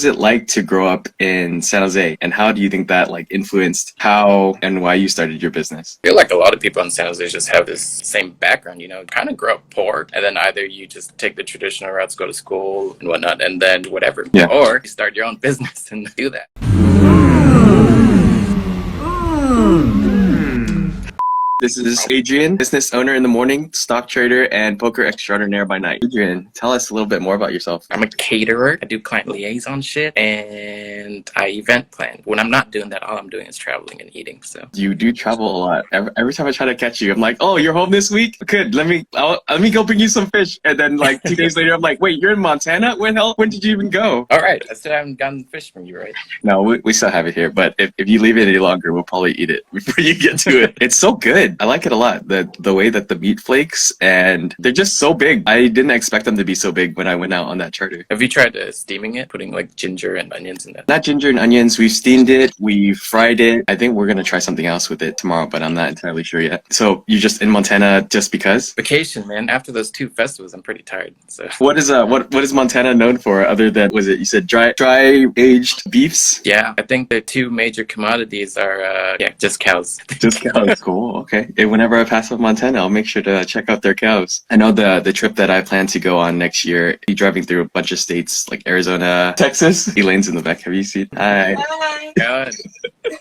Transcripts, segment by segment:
was it like to grow up in San Jose, and how do you think that like influenced how and why you started your business? I feel like a lot of people in San Jose just have this same background, kind of grow up poor, and then either you just take the traditional routes, go to school and whatnot, and then whatever. Yeah. Or you start your own business and do that. This is Adrian, business owner in the morning, stock trader, and poker extraordinaire by night. Adrian, tell us a little bit more about yourself. I'm a caterer. I do client liaison shit, and I event plan. When I'm not doing that, all I'm doing is traveling and eating. So You do travel a lot. Every time I try to catch you, I'm like, "Oh, you're home this week? Good. Let me go bring you some fish." And then like 2 days later, I'm like, "Wait, you're in Montana? When did you even go?" all right, I still haven't gotten fish from you, right? No, we still have it here, but if you leave it any longer, we'll probably eat it before you get to it. It's so good. I like it a lot. The way that the meat flakes, and they're just so big. I didn't expect them to be so big when I went out on that charter. Have you tried steaming it, putting like ginger and onions in that? Not ginger and onions. We've steamed it. We fried it. I think we're gonna try something else with it tomorrow, but I'm not entirely sure yet. So you're just in Montana just because? Vacation, man. After those 2 festivals, I'm pretty tired. So What is Montana known for other than, was it, you said dry aged beefs? yeah, I think the 2 major commodities are just cows. Just cows. Cool. Okay. And whenever I pass up Montana, I'll make sure to check out their cows. I know the trip that I plan to go on next year, be driving through a bunch of states like Arizona, Texas. Elaine's in the back. Have you seen? Hi. God.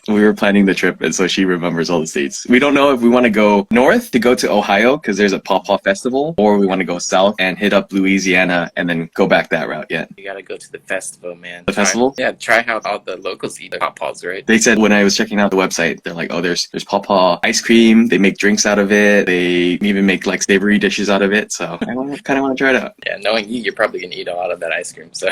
We were planning the trip, and so she remembers all the states. We don't know if we want to go north to go to Ohio because there's a Pawpaw Festival, or we want to go south and hit up Louisiana and then go back that route yet. You gotta go to the festival, man. The festival? Yeah, try how all the locals eat the pawpaws, right? They said when I was checking out the website, they're like, "Oh, there's Pawpaw ice cream. They make drinks out of it. They even make like savory dishes out of it." So I kind of want to try it out. Yeah, knowing you, you're probably gonna eat a lot of that ice cream. So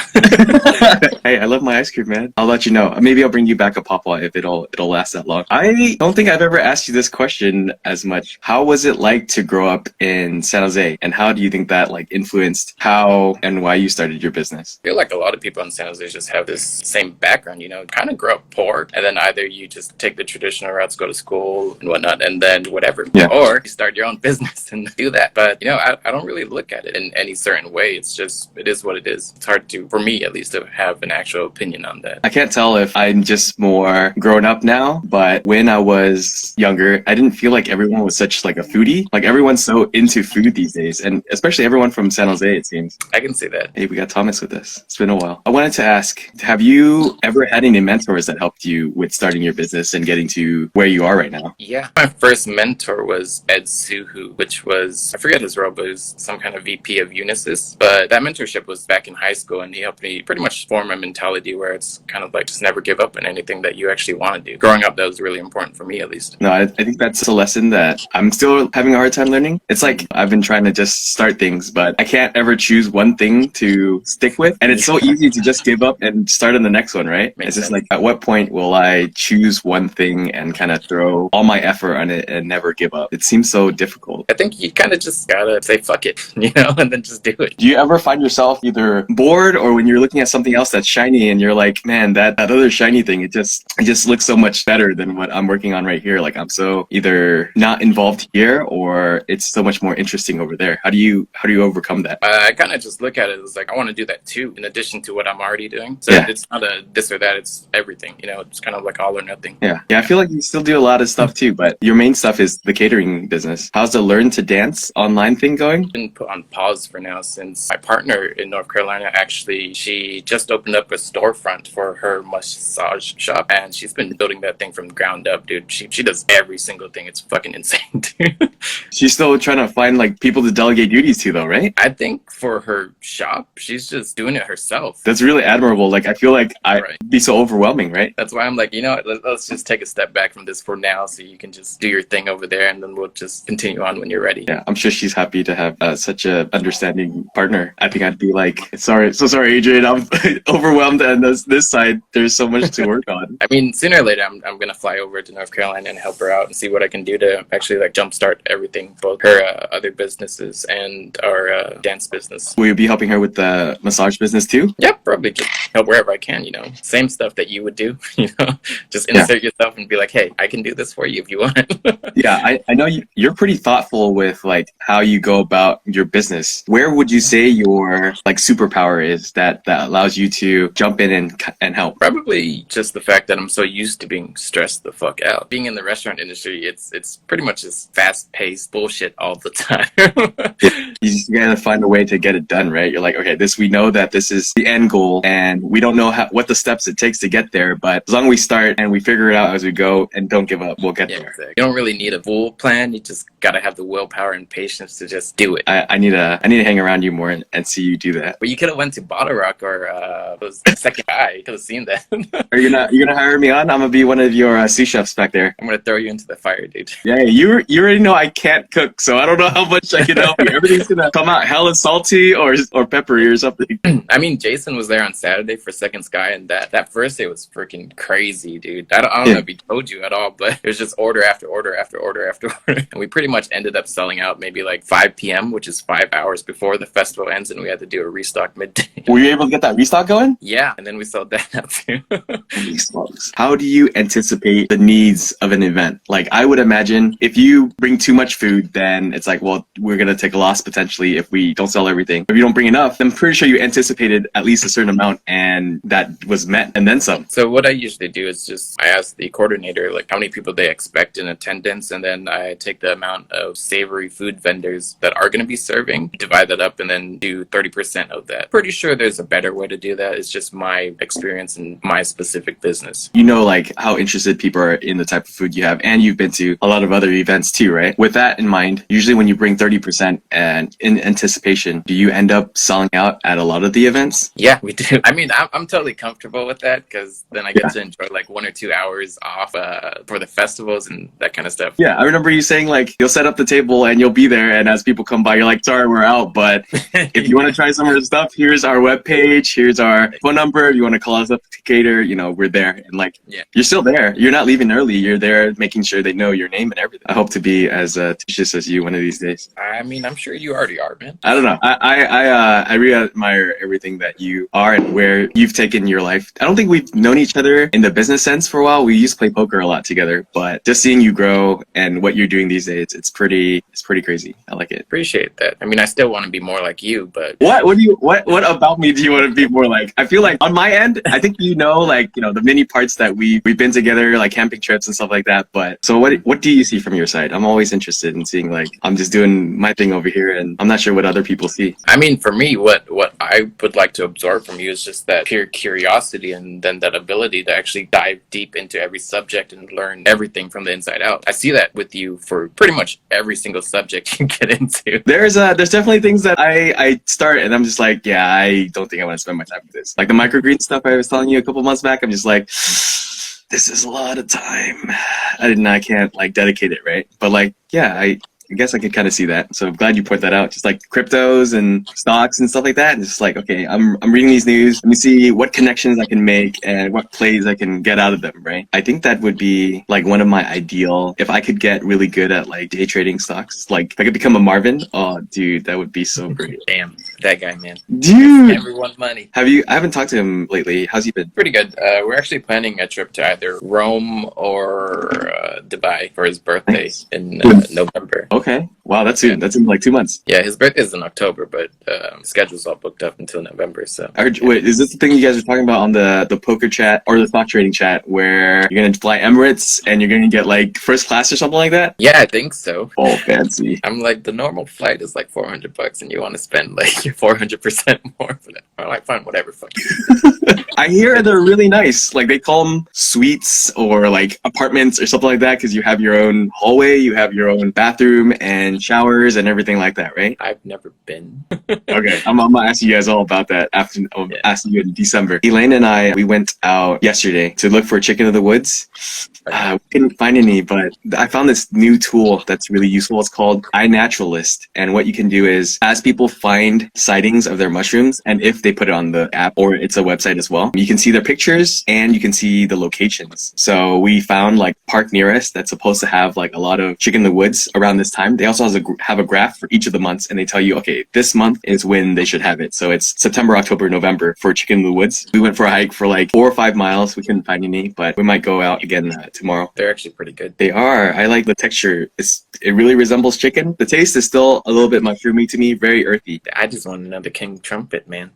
Hey, I love my ice cream, man. I'll let you know. Maybe I'll bring you back a Pawpaw if it'll last that long. I don't think I've ever asked you this question as much. How was it like to grow up in San Jose, and how do you think that like influenced how and why you started your business? I feel like a lot of people in San Jose just have this same background, kind of grow up poor, and then either you just take the traditional routes, go to school and whatnot, and then whatever. Yeah. Or you start your own business and do that. But, I don't really look at it in any certain way. It's just, it is what it is. It's hard for me at least, to have an actual opinion on that. I can't tell if I'm just more grown up now, but when I was younger, I didn't feel like everyone was such like a foodie. Like everyone's so into food these days, and especially everyone from San Jose, it seems. I can see that. Hey, we got Thomas with us. It's been a while. I wanted to ask, have you ever had any mentors that helped you with starting your business and getting to where you are right now? Yeah. My first mentor was Ed Suhu, which was, I forget his role, but he was some kind of VP of Unisys. But that mentorship was back in high school, and he helped me pretty much form a mentality where it's kind of like just never give up on anything that you actually want to do. Growing up, that was really important for me, at least. No, I think that's a lesson that I'm still having a hard time learning. It's like I've been trying to just start things, but I can't ever choose one thing to stick with. And it's so easy to just give up and start on the next one, right? Makes It's just sense. like, at what point will I choose one thing and kind of throw all my effort on it and never give up? It seems so difficult. I think you kind of just gotta say fuck it, and then just do it. Do you ever find yourself either bored, or when you're looking at something else that's shiny and you're like, man, that other shiny thing, it just looks so much better than what I'm working on right here. Like I'm so either not involved here, or it's so much more interesting over there. How do you overcome that? I kind of just look at it as like, I want to do that too, in addition to what I'm already doing. So Yeah. It's not a this or that, it's everything, it's kind of like all or nothing. Yeah, I feel like you still do a lot of stuff too, but your main stuff is the catering business. How's the Learn to Dance online thing going? Been put on pause for now, since my partner in North Carolina, actually, she just opened up a storefront for her massage shop, and she's been building that thing from the ground up, dude. She does every single thing. It's fucking insane, dude. She's still trying to find like people to delegate duties to though, right? I think for her shop, she's just doing it herself. That's really admirable. Like I feel like I'd Right. be so overwhelming, right? That's why I'm like, let's just take a step back from this for now, so you can just do your thing over there, and then we'll just continue on when you're ready. Yeah, I'm sure she's happy to have such a understanding partner. I think I'd be like, sorry, Adrian, I'm overwhelmed, and this side, there's so much to work on. I mean, sooner or later, I'm gonna fly over to North Carolina and help her out and see what I can do to actually like jumpstart everything, both her other businesses and our dance business. Will you be helping her with the massage business too? Yeah, probably just help wherever I can. Same stuff that you would do. Just insert yourself and be like, hey, I can do this for you if you want. Yeah, I know you're pretty thoughtful with like how you go about your business. Where would you say your like superpower is that allows you to jump in and help? Probably just the fact that I'm so used to being stressed the fuck out. Being in the restaurant industry, it's pretty much just fast paced bullshit all the time. You just gotta find a way to get it done, right? You're like, okay, we know that this is the end goal, and we don't know what the steps it takes to get there, but as long as we start and we figure it out as we go and don't give up, we'll get there. Exactly. You don't really need a full plan. You just gotta have the willpower and patience to just do it. I need to hang around you more and see you do that. But you could have went to Bottle Rock or was second guy. You could have seen that. Are you gonna hire me on? I'm gonna be one of your sous chefs back there. I'm gonna throw you into the fire, dude. Yeah, you already know I can't cook, so I don't know how much I can help you. Everything's gonna come out hella salty or peppery or something. I mean, Jason was there on Saturday for Second Sky, and that first day was freaking crazy, dude. I don't know if he told you at all, but it was just order after order after order after order. And we pretty much ended up selling out maybe like 5 p.m., which is 5 hours before the festival ends, and we had to do a restock midday. Were you able to get that restock going? Yeah, and then we sold that out too. How do you anticipate the needs of an event? Like, I would imagine if you bring too much food, then it's like, well, we're going to take a loss potentially if we don't sell everything. If you don't bring enough, I'm pretty sure you anticipated at least a certain amount, and that was met and then some. So what I usually do is I ask the coordinator like how many people they expect in attendance, and then I take the amount of savory food vendors that are going to be serving, divide that up, and then do 30% of that. Pretty sure there's a better way to do that. It's just my experience in my specific business. You know, like how interested people are in the type of food you have, and you've been to a lot of other events too, right? With that in mind, usually when you bring 30% and in anticipation, do you end up selling out at a lot of the events? Yeah, we do. I mean, I'm totally comfortable with that because then I get to enjoy like 1 or 2 hours off for the festivals and that kind of stuff. Yeah, I remember you saying like you'll set up the table and you'll be there, and as people come by, you're like, sorry, we're out, but if you want to try some of the stuff, here's our webpage, here's our phone number. If you want to call us up to Caterer, we're there. And like, you're still there. You're not leaving early. You're there making sure they know your name and everything. I hope to be as tenacious as you one of these days. I mean, I'm sure you already are, man. I don't know. I really admire everything that you are and where you've taken your life. I don't think we've known each other in the business sense for a while. We used to play poker a lot together, but just seeing you grow and what you're doing these days, it's pretty crazy. I like it. Appreciate that. I mean, I still want to be more like you, but what about me do you want to be more like? I feel like on my end, I think the many parts that we've been together, like camping trips and stuff like that. But so what do you see from your side? I'm always interested in seeing, like, I'm just doing my thing over here and I'm not sure what other people see. I mean, for me, what I would like to absorb from you is just that pure curiosity and then that ability to actually dive deep into every subject and learn everything from the inside out. I see that with you for pretty much every single subject you get into. There's definitely things that I start and I'm just like, yeah, I don't think I want to spend my time with this. Like the microgreen stuff I was telling you a couple months back, I'm just like, this is a lot of time. I can't like dedicate it, right? But like, yeah, I guess I could kind of see that. So I'm glad you point that out. Just like cryptos and stocks and stuff like that. And it's just like, okay, I'm reading these news. Let me see what connections I can make and what plays I can get out of them, right? I think that would be like one of my ideal, if I could get really good at like day trading stocks, like if I could become a Marvin, oh dude, that would be so great. Damn, that guy, man. Dude! Everyone money. I haven't talked to him lately. How's he been? Pretty good. We're actually planning a trip to either Rome or Dubai for his birthday in November. Okay. Wow, that's soon. That's in like 2 months. Yeah, his birthday is in October, but schedule's all booked up until November. So wait, is this the thing you guys were talking about on the poker chat or the stock trading chat where you're gonna fly Emirates and you're gonna get like first class or something like that? Yeah, I think so. Oh, fancy. I'm like, the normal flight is like $400 and you want to spend like 400% more for that. I'm like, fine, whatever, fuck you. I hear they're really nice. Like they call them suites or like apartments or something like that because you have your own hallway, you have your own bathroom and showers and everything like that, right? I've never been. Okay, I'm gonna ask you guys all about that after asking you in December. Elaine and we went out yesterday to look for chicken of the woods. We couldn't find any, but I found this new tool that's really useful. It's called iNaturalist. And what you can do is, as people find sightings of their mushrooms, and if they put it on the app or it's a website as well, you can see their pictures and you can see the locations. So we found like park near us that's supposed to have like a lot of chicken in the woods around this time. They also have a graph for each of the months, and they tell you, okay, this month is when they should have it. So it's September, October, November for chicken in the woods. We went for a hike for like 4 or 5 miles. We couldn't find any, but we might go out again tomorrow. They're actually pretty good. They are. I like the texture. It really resembles chicken. The taste is still a little bit mushroomy to me, very earthy. I just want another King Trumpet, man.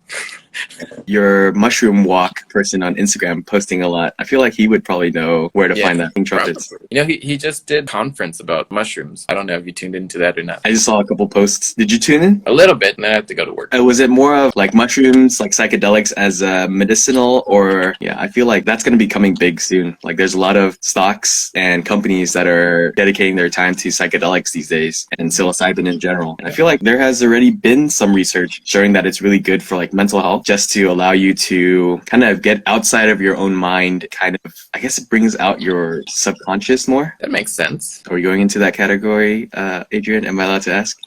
Your mushroom walk person on Instagram posting a lot. I feel like he would probably know where to find that King Trumpets. Probably. You know, he just did conference about mushrooms. I don't know if you tuned into that or not. I just saw a couple posts. Did you tune in? A little bit, and then I have to go to work. Was it more of like mushrooms, like psychedelics as medicinal, or yeah, I feel like that's going to be coming big soon. Like there's a lot of stocks and companies that are dedicating their time to psychedelics these days and psilocybin in general. And I feel like there has already been some research showing that it's really good for like mental health, just to allow you to kind of get outside of your own mind. Kind of, I guess it brings out your subconscious more. That makes sense. Are we going into that category, Adrian? Am I allowed to ask?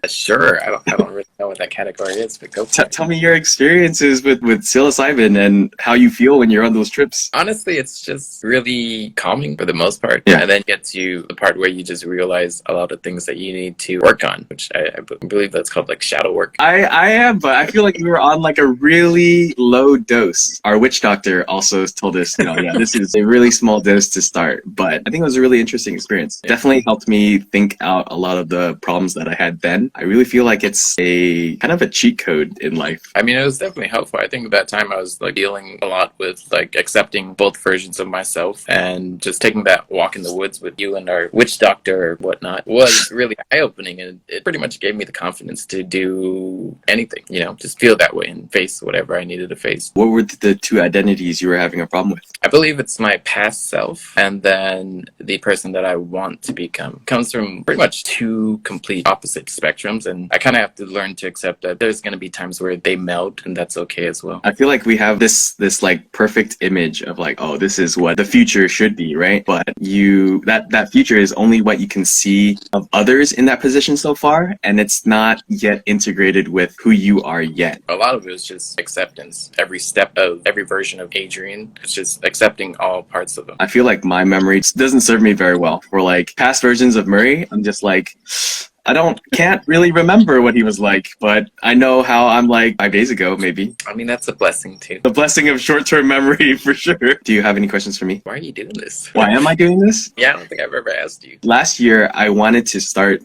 Sure. I don't really know what that category is, but go for it. Tell me your experiences with psilocybin and how you feel when you're on those trips. Honestly, it's just really calming for the most part. Yeah. And then get to the part where you just realize a lot of things that you need to work on, which I believe that's called like shadow work. I am, but I feel like we were on like a really low dose. Our witch doctor also told us, this is a really small dose to start. But I think it was a really interesting experience. Yeah. Definitely helped me think out a lot of the problems that I had then. I really feel like it's a kind of a cheat code in life. I mean, it was definitely helpful. I think at that time I was like dealing a lot with like accepting both versions of myself, and just taking that walk in the woods with you and our witch doctor or whatnot was really eye-opening, and it pretty much gave me the confidence to do anything, just feel that way and face whatever I needed to face. What were the two identities you were having a problem with? I believe it's my past self, and then the person that I want to become comes from pretty much two complete opposite spectrums, and I kind of have to learn to accept that there's going to be times where they meld, and that's okay as well. I feel like we have this like perfect image of like, oh, this is what the future should be, right? But that future is only what you can see of others in that position so far, and it's not yet integrated with who you are yet. A lot of it is just acceptance. Every step of every version of Adrian, it's just accepting all parts of him. I feel like my memory doesn't serve me very well. For like past versions of Murray, I'm just like, can't really remember what he was like, but I know how I'm like 5 days ago, maybe. I mean, that's a blessing too. The blessing of short-term memory for sure. Do you have any questions for me? Why are you doing this? Why am I doing this? Yeah, I don't think I've ever asked you. Last year, I wanted to start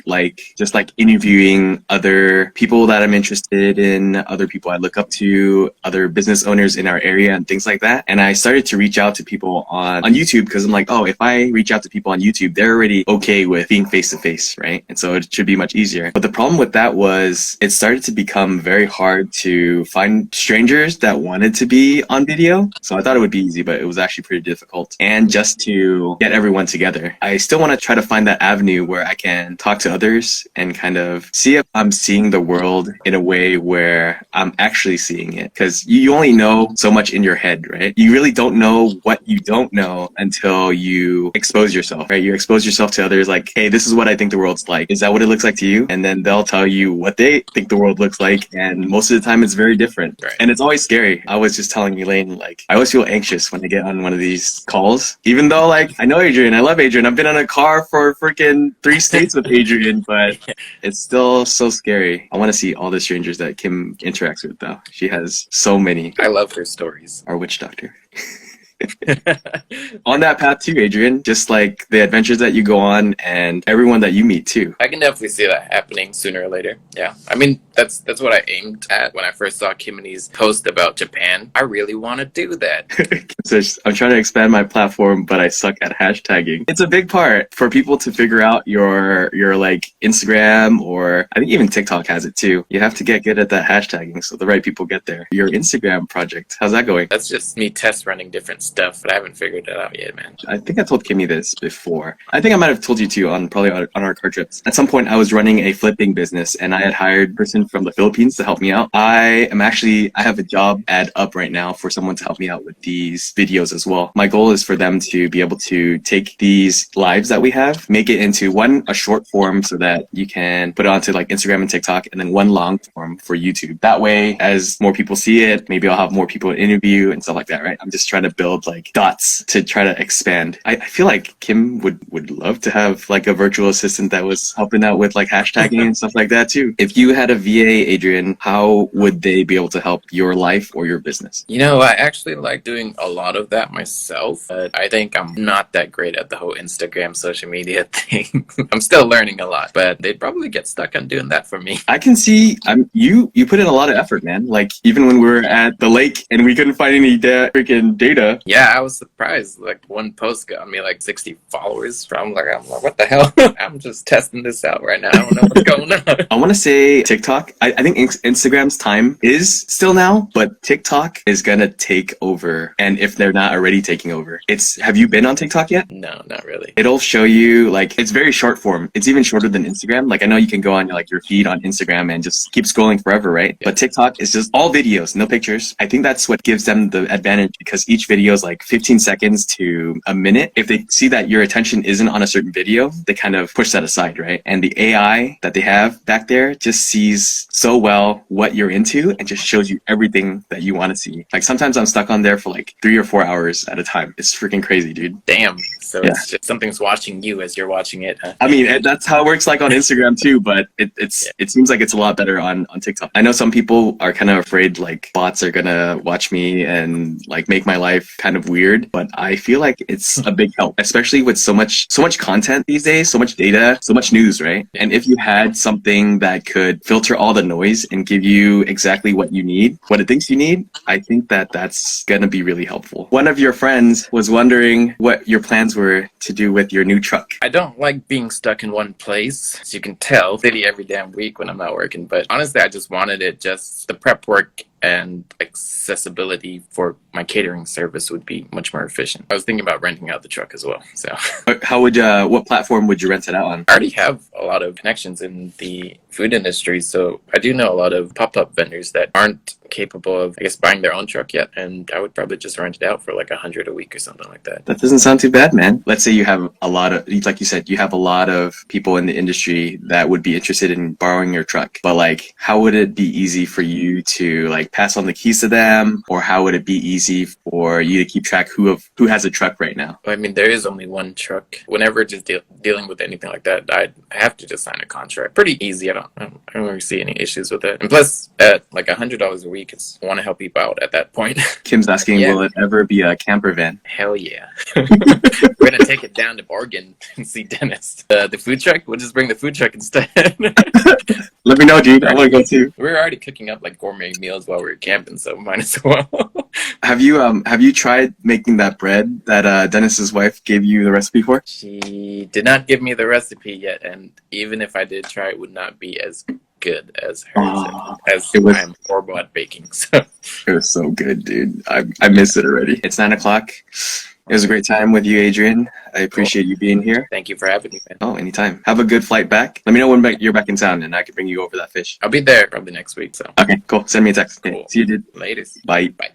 just interviewing other people that I'm interested in, other people I look up to, other business owners in our area and things like that. And I started to reach out to people on YouTube, because I'm like, oh, if I reach out to people on YouTube, they're already okay with being face-to-face, right? And so it should be much easier. But the problem with that was it started to become very hard to find strangers that wanted to be on video. So I thought it would be easy, but it was actually pretty difficult. And just to get everyone together, I still want to try to find that avenue where I can talk to others and kind of see if I'm seeing the world in a way where I'm actually seeing it. Because you only know so much in your head, right? You really don't know what you don't know until you expose yourself, right? You expose yourself to others like, hey, this is what I think the world's like. Is that what it looks like to you? And then they'll tell you what they think the world looks like, and most of the time it's very different. Right. And it's always scary. I was just telling Elaine, like, I always feel anxious when I get on one of these calls, even though like I know Adrian, I love Adrian, I've been on a car for freaking 3 states with Adrian, but it's still so scary. I want to see all the strangers that Kim interacts with though. She has so many. I love her stories. Our witch doctor. On that path too, Adrian, just like the adventures that you go on and everyone that you meet too. I can definitely see that happening sooner or later. Yeah. I mean, that's what I aimed at when I first saw Kimini's post about Japan. I really want to do that. So I'm trying to expand my platform, but I suck at hashtagging. It's a big part for people to figure out your like Instagram, or I think even TikTok has it too. You have to get good at that hashtagging so the right people get there. Your Instagram project, how's that going? That's just me test running different stuff, but I haven't figured it out yet, man. I think I told Kimmy this before. I think I might have told you too on our car trips. At some point I was running a flipping business and I had hired a person from the Philippines to help me out. I have a job ad up right now for someone to help me out with these videos as well. My goal is for them to be able to take these lives that we have, make it into a short form so that you can put it onto like Instagram and TikTok, and then one long form for YouTube. That way, as more people see it, maybe I'll have more people to interview and stuff like that, right? I'm just trying to build build like dots to try to expand. I feel like Kim would love to have like a virtual assistant that was helping out with like hashtagging and stuff like that too. If you had a VA, Adrian, how would they be able to help your life or your business? You know, I actually like doing a lot of that myself, but I think I'm not that great at the whole Instagram social media thing. I'm still learning a lot, but they'd probably get stuck on doing that for me. I can see you put in a lot of effort, man. Like even when we were at the lake and we couldn't find any freaking data. Yeah, I was surprised. Like one post got me like 60 followers. I'm like, what the hell? I'm just testing this out right now. I don't know what's going on. I want to say TikTok. I think Instagram's time is still now, but TikTok is gonna take over. And if they're not already taking over, have you been on TikTok yet? No, not really. It'll show you like it's very short form. It's even shorter than Instagram. Like I know you can go on like your feed on Instagram and just keep scrolling forever, right? Yeah. But TikTok is just all videos, no pictures. I think that's what gives them the advantage because each video is like 15 seconds to a minute. If they see that your attention isn't on a certain video, they kind of push that aside, right? And the AI that they have back there just sees so well what you're into and just shows you everything that you want to see. Like sometimes I'm stuck on there for like 3 or 4 hours at a time. It's freaking crazy, dude. Damn. So Yeah. it's just something's watching you as you're watching it, huh? I mean, that's how it works like on Instagram too, but it seems like it's a lot better on TikTok. I know some people are kind of afraid like bots are gonna watch me and like make my life kind of weird, but I feel like it's a big help, especially with so much content these days, so much data, so much news, right? And if you had something that could filter all the noise and give you exactly what you need, what it thinks you need, I think that that's gonna be really helpful. One of your friends was wondering what your plans were to do with your new truck. I don't like being stuck in one place. As you can tell, city every damn week when I'm not working. But honestly, I just wanted it just the prep work and accessibility for my catering service would be much more efficient. I was thinking about renting out the truck as well. So How what platform would you rent it out on? I already have a lot of connections in the food industry, so I do know a lot of pop-up vendors that aren't capable of, I guess, buying their own truck yet, and I would probably just rent it out for like $100 a week or something like that. That doesn't sound too bad, man. Let's say you have a lot of, like you said, you have a lot of people in the industry that would be interested in borrowing your truck, but like, how would it be easy for you to like pass on the keys to them, or how would it be easy for you to keep track who has a truck right now? I mean, there is only one truck. Whenever just dealing with anything like that, I have to just sign a contract. Pretty easy. I don't really see any issues with it. And plus, at like $100 a week, I want to help people out at that point. Kim's asking, Yeah. will it ever be a camper van? Hell yeah. We're going to take it down to Oregon and see Dennis. The food truck, we'll just bring the food truck instead. Let me know, dude. I want to go too. We're already cooking up like gourmet meals while we're camping, so might as well. Have you tried making that bread that Dennis's wife gave you the recipe for? She did not give me the recipe yet, and even if I did try, it would not be as good as hers. I'm horrible at baking. So It was so good, dude. I miss it already. It's 9 o'clock. It was a great time with you, Adrian. I appreciate you being here. thank you for having me, man. Oh, anytime. Have a good flight back. Let me know when you're back in town and I can bring you over that fish. I'll be there probably next week, so Okay, cool. Send me a text. Okay, Cool. see you, dude. latest. Bye. Bye.